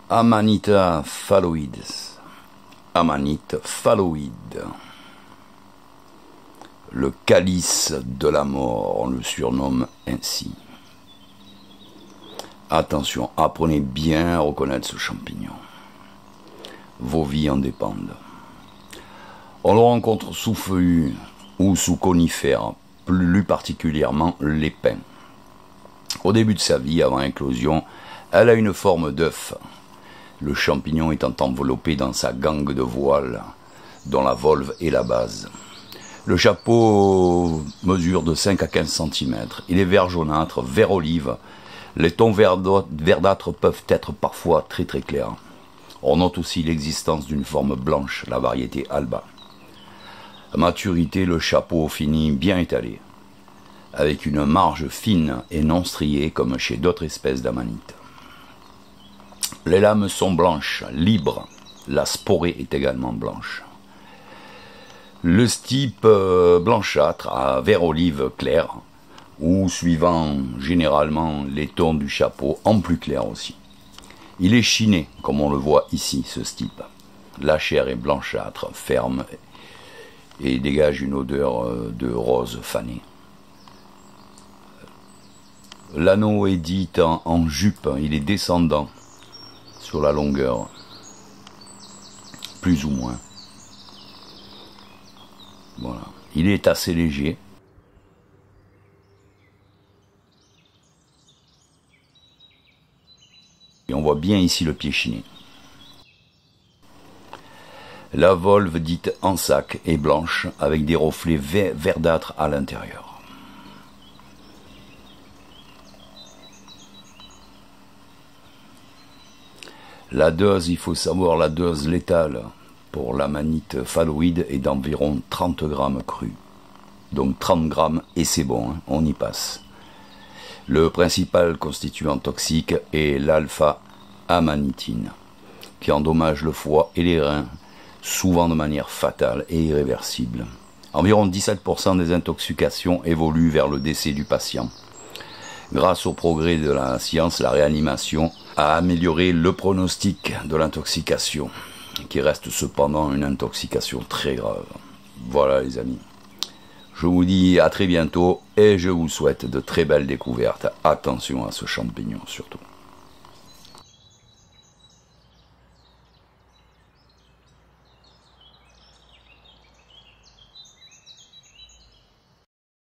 Amanita phalloides. Amanite phalloïde. Le calice de la mort, on le surnomme ainsi. Attention, apprenez bien à reconnaître ce champignon. Vos vies en dépendent. On le rencontre sous feuillus ou sous conifères, plus particulièrement les pins. Au début de sa vie, avant éclosion, elle a une forme d'œuf, le champignon étant enveloppé dans sa gangue de voile, dont la volve est la base. Le chapeau mesure de 5 à 15 cm. Il est vert jaunâtre, vert olive. Les tons verdâtres peuvent être parfois très très clairs. On note aussi l'existence d'une forme blanche, la variété Alba. À maturité, le chapeau finit bien étalé, avec une marge fine et non striée comme chez d'autres espèces d'amanites. Les lames sont blanches, libres. La sporée est également blanche. Le stipe blanchâtre à vert olive clair, ou suivant généralement les tons du chapeau, en plus clair aussi. Il est chiné, comme on le voit ici, ce stipe. La chair est blanchâtre, ferme, et dégage une odeur de rose fané. L'anneau est dit en jupe, il est descendant sur la longueur, plus ou moins. Voilà. Il est assez léger. Et on voit bien ici le pied chiné. La volve dite en sac est blanche avec des reflets verdâtres à l'intérieur. La dose, il faut savoir la dose létale pour l'amanite phalloïde est d'environ 30 grammes crus. Donc 30 grammes et c'est bon, hein, on y passe. Le principal constituant toxique est l'alpha-amanitine, qui endommage le foie et les reins, souvent de manière fatale et irréversible. Environ 17% des intoxications évoluent vers le décès du patient. Grâce au progrès de la science, la réanimation a amélioré le pronostic de l'intoxication, qui reste cependant une intoxication très grave. Voilà les amis. Je vous dis à très bientôt et je vous souhaite de très belles découvertes. Attention à ce champignon surtout.